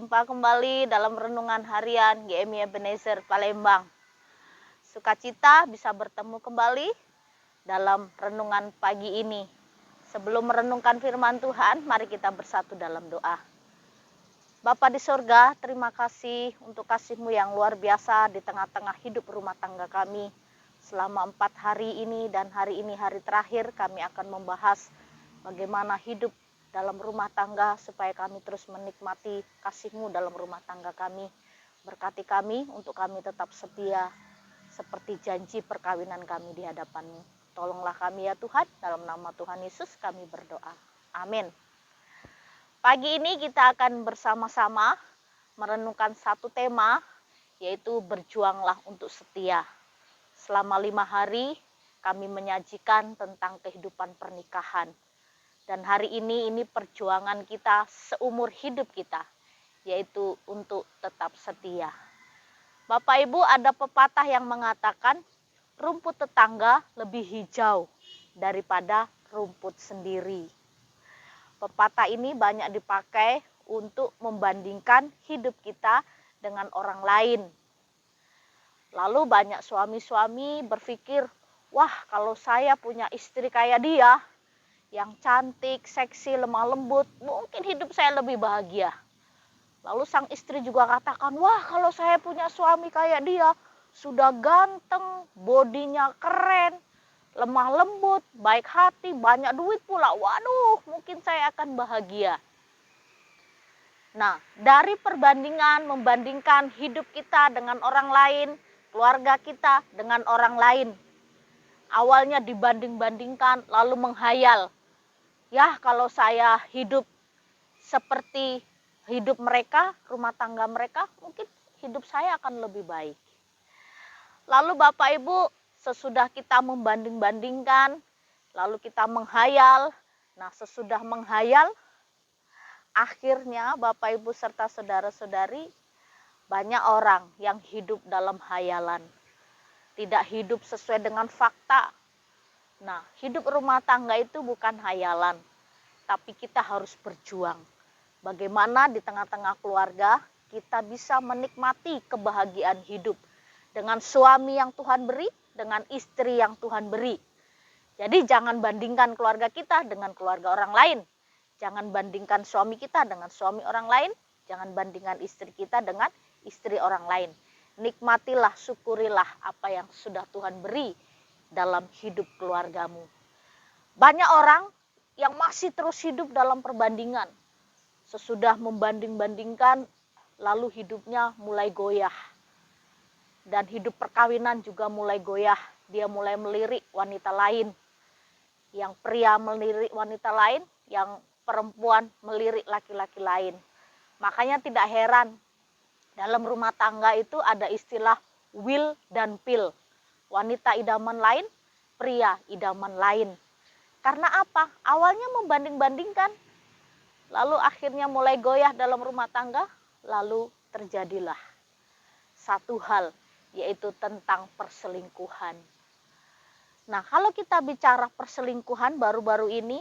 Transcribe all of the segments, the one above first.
Berjumpa kembali dalam renungan harian GMI Ebenezer Palembang. Sukacita bisa bertemu kembali dalam renungan pagi ini. Sebelum merenungkan firman Tuhan, mari kita bersatu dalam doa. Bapa di sorga, terima kasih untuk kasih-Mu yang luar biasa di tengah-tengah hidup rumah tangga kami. Selama 4 hari ini dan hari ini hari terakhir, kami akan membahas bagaimana hidup dalam rumah tangga supaya kami terus menikmati kasih-Mu dalam rumah tangga kami. Berkati kami untuk kami tetap setia seperti janji perkawinan kami di hadapan-Mu. Tolonglah kami ya Tuhan, dalam nama Tuhan Yesus kami berdoa. Amin. Pagi ini kita akan bersama-sama merenungkan satu tema, yaitu berjuanglah untuk setia. Selama 5 hari kami menyajikan tentang kehidupan pernikahan. Dan hari ini perjuangan kita seumur hidup kita, yaitu untuk tetap setia. Bapak Ibu, ada pepatah yang mengatakan rumput tetangga lebih hijau daripada rumput sendiri. Pepatah ini banyak dipakai untuk membandingkan hidup kita dengan orang lain. Lalu banyak suami-suami berpikir, wah kalau saya punya istri kayak dia, yang cantik, seksi, lemah lembut, mungkin hidup saya lebih bahagia. Lalu sang istri juga katakan, wah kalau saya punya suami kayak dia, sudah ganteng, bodinya keren, lemah lembut, baik hati, banyak duit pula, waduh mungkin saya akan bahagia. Nah, dari perbandingan, membandingkan hidup kita dengan orang lain, keluarga kita dengan orang lain, awalnya dibanding-bandingkan, lalu menghayal. Ya, kalau saya hidup seperti hidup mereka, rumah tangga mereka, mungkin hidup saya akan lebih baik. Lalu Bapak Ibu, sesudah kita membanding-bandingkan, lalu kita menghayal. Nah, sesudah menghayal, akhirnya Bapak Ibu serta saudara-saudari, banyak orang yang hidup dalam hayalan. Tidak hidup sesuai dengan fakta. Nah, hidup rumah tangga itu bukan hayalan, tapi kita harus berjuang. Bagaimana di tengah-tengah keluarga kita bisa menikmati kebahagiaan hidup dengan suami yang Tuhan beri, dengan istri yang Tuhan beri. Jadi jangan bandingkan keluarga kita dengan keluarga orang lain. Jangan bandingkan suami kita dengan suami orang lain. Jangan bandingkan istri kita dengan istri orang lain. Nikmatilah, syukurilah apa yang sudah Tuhan beri dalam hidup keluargamu. Banyak orang yang masih terus hidup dalam perbandingan. Sesudah membanding-bandingkan, lalu hidupnya mulai goyah. Dan hidup perkawinan juga mulai goyah. Dia mulai melirik wanita lain. Yang pria melirik wanita lain, yang perempuan melirik laki-laki lain. Makanya tidak heran, dalam rumah tangga itu ada istilah will dan pill. Wanita idaman lain, pria idaman lain. Karena apa? Awalnya membanding-bandingkan. Lalu akhirnya mulai goyah dalam rumah tangga. Lalu terjadilah satu hal, yaitu tentang perselingkuhan. Nah, kalau kita bicara perselingkuhan baru-baru ini,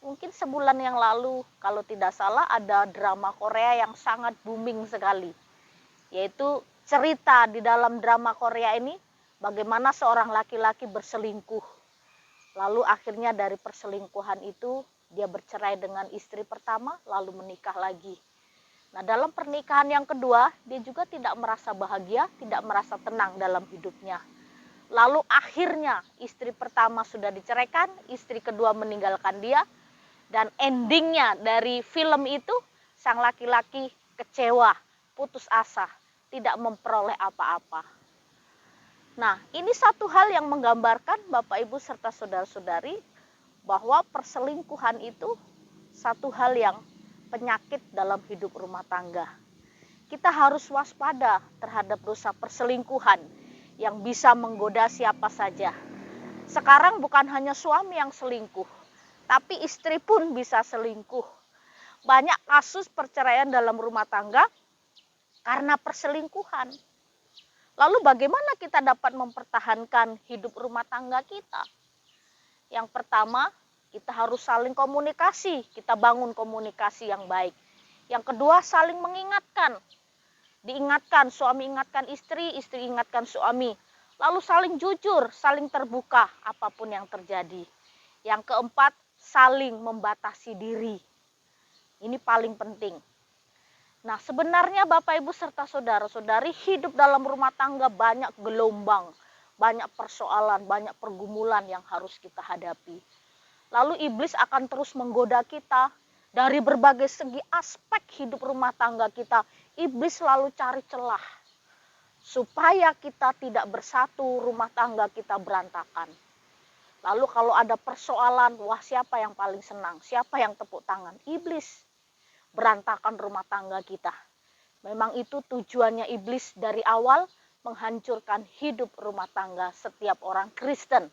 mungkin sebulan yang lalu, kalau tidak salah ada drama Korea yang sangat booming sekali. Yaitu cerita di dalam drama Korea ini, bagaimana seorang laki-laki berselingkuh. Lalu akhirnya dari perselingkuhan itu dia bercerai dengan istri pertama lalu menikah lagi. Nah, dalam pernikahan yang kedua dia juga tidak merasa bahagia, tidak merasa tenang dalam hidupnya. Lalu akhirnya istri pertama sudah diceraikan, istri kedua meninggalkan dia. Dan endingnya dari film itu sang laki-laki kecewa, putus asa, tidak memperoleh apa-apa. Nah, ini satu hal yang menggambarkan Bapak Ibu serta saudara-saudari bahwa perselingkuhan itu satu hal yang penyakit dalam hidup rumah tangga. Kita harus waspada terhadap dosa perselingkuhan yang bisa menggoda siapa saja. Sekarang bukan hanya suami yang selingkuh, tapi istri pun bisa selingkuh. Banyak kasus perceraian dalam rumah tangga karena perselingkuhan. Lalu bagaimana kita dapat mempertahankan hidup rumah tangga kita? Yang pertama, kita harus saling komunikasi, kita bangun komunikasi yang baik. Yang kedua, saling mengingatkan. Diingatkan, suami ingatkan istri, istri ingatkan suami. Lalu saling jujur, saling terbuka apapun yang terjadi. Yang keempat, saling membatasi diri. Ini paling penting. Nah, sebenarnya Bapak Ibu serta saudara-saudari, hidup dalam rumah tangga banyak gelombang, banyak persoalan, banyak pergumulan yang harus kita hadapi. Lalu iblis akan terus menggoda kita dari berbagai segi aspek hidup rumah tangga kita. Iblis selalu cari celah supaya kita tidak bersatu, rumah tangga kita berantakan. Lalu kalau ada persoalan, wah siapa yang paling senang? Siapa yang tepuk tangan? Iblis. Berantakan rumah tangga kita. Memang itu tujuannya iblis dari awal, menghancurkan hidup rumah tangga setiap orang Kristen.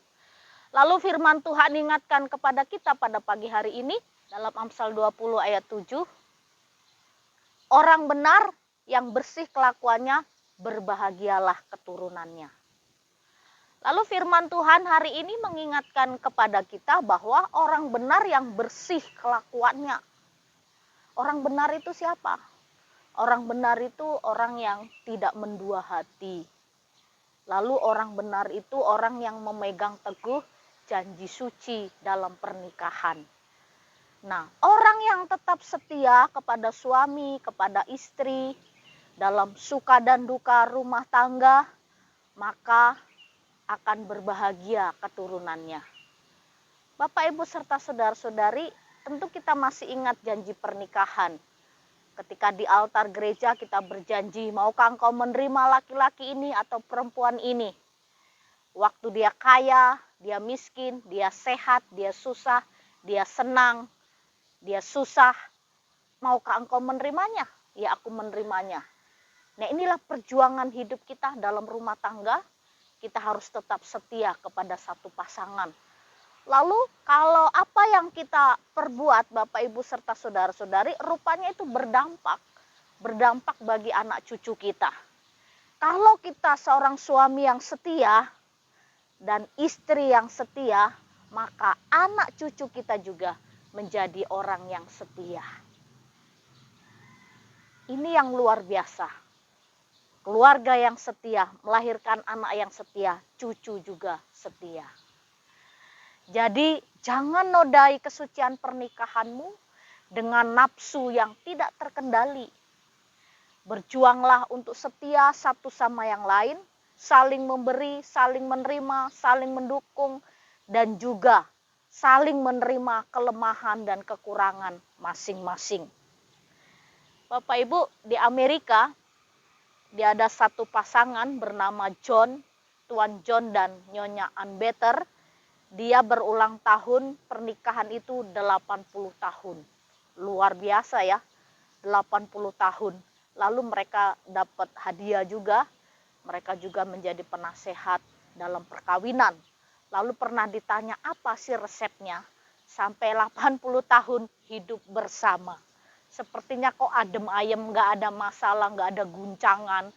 Lalu firman Tuhan ingatkan kepada kita pada pagi hari ini dalam Amsal 20 ayat 7. Orang benar yang bersih kelakuannya, berbahagialah keturunannya. Lalu firman Tuhan hari ini mengingatkan kepada kita bahwa orang benar yang bersih kelakuannya. Orang benar itu siapa? Orang benar itu orang yang tidak mendua hati. Lalu orang benar itu orang yang memegang teguh janji suci dalam pernikahan. Nah, orang yang tetap setia kepada suami, kepada istri, dalam suka dan duka rumah tangga, maka akan berbahagia keturunannya. Bapak, Ibu, serta saudara-saudari, tentu kita masih ingat janji pernikahan. Ketika di altar gereja kita berjanji, maukah engkau menerima laki-laki ini atau perempuan ini? Waktu dia kaya, dia miskin, dia sehat, dia susah, dia senang, dia susah. Maukah engkau menerimanya? Ya, aku menerimanya. Nah, inilah perjuangan hidup kita dalam rumah tangga. Kita harus tetap setia kepada satu pasangan. Lalu kalau apa yang kita perbuat Bapak Ibu serta saudara-saudari, rupanya itu berdampak bagi anak cucu kita. Kalau kita seorang suami yang setia dan istri yang setia, maka anak cucu kita juga menjadi orang yang setia. Ini yang luar biasa. Keluarga yang setia melahirkan anak yang setia, cucu juga setia. Jadi jangan nodai kesucian pernikahanmu dengan nafsu yang tidak terkendali. Berjuanglah untuk setia satu sama yang lain, saling memberi, saling menerima, saling mendukung, dan juga saling menerima kelemahan dan kekurangan masing-masing. Bapak Ibu, di Amerika dia ada satu pasangan bernama Tuan John dan Nyonya Ann Better. Dia berulang tahun, pernikahan itu 80 tahun. Luar biasa ya, 80 tahun. Lalu mereka dapat hadiah juga, mereka juga menjadi penasehat dalam perkawinan. Lalu pernah ditanya apa sih resepnya sampai 80 tahun hidup bersama. Sepertinya kok adem ayem, gak ada masalah, gak ada guncangan.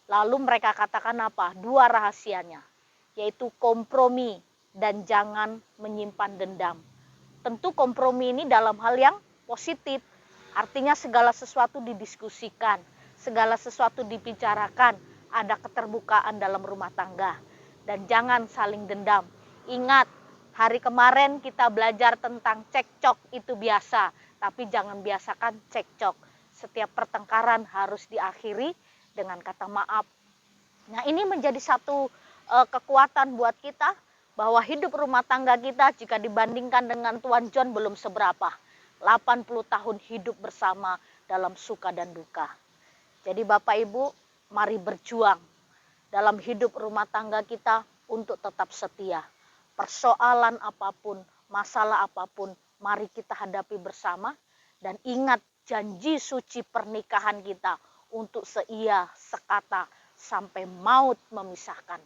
Lalu mereka katakan apa? 2 rahasianya, yaitu kompromi dan jangan menyimpan dendam. Tentu kompromi ini dalam hal yang positif. Artinya segala sesuatu didiskusikan, segala sesuatu dibicarakan, ada keterbukaan dalam rumah tangga. Dan jangan saling dendam. Ingat, hari kemarin kita belajar tentang cekcok itu biasa, tapi jangan biasakan cekcok. Setiap pertengkaran harus diakhiri dengan kata maaf. Nah, ini menjadi satu kekuatan buat kita, bahwa hidup rumah tangga kita jika dibandingkan dengan Tuan John belum seberapa. 80 tahun hidup bersama dalam suka dan duka. Jadi Bapak Ibu, mari berjuang dalam hidup rumah tangga kita untuk tetap setia. Persoalan apapun, masalah apapun, mari kita hadapi bersama. Dan ingat janji suci pernikahan kita untuk seia, sekata, sampai maut memisahkan.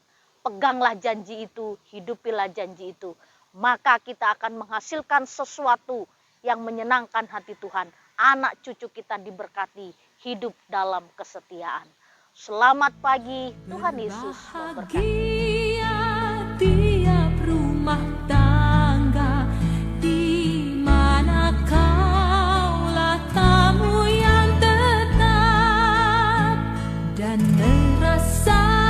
Peganglah janji itu, hidupilah janji itu. Maka kita akan menghasilkan sesuatu yang menyenangkan hati Tuhan. Anak cucu kita diberkati, hidup dalam kesetiaan. Selamat pagi, Tuhan Yesus memberkati. Tiap rumah tangga di mana kaulah tamu yang terasa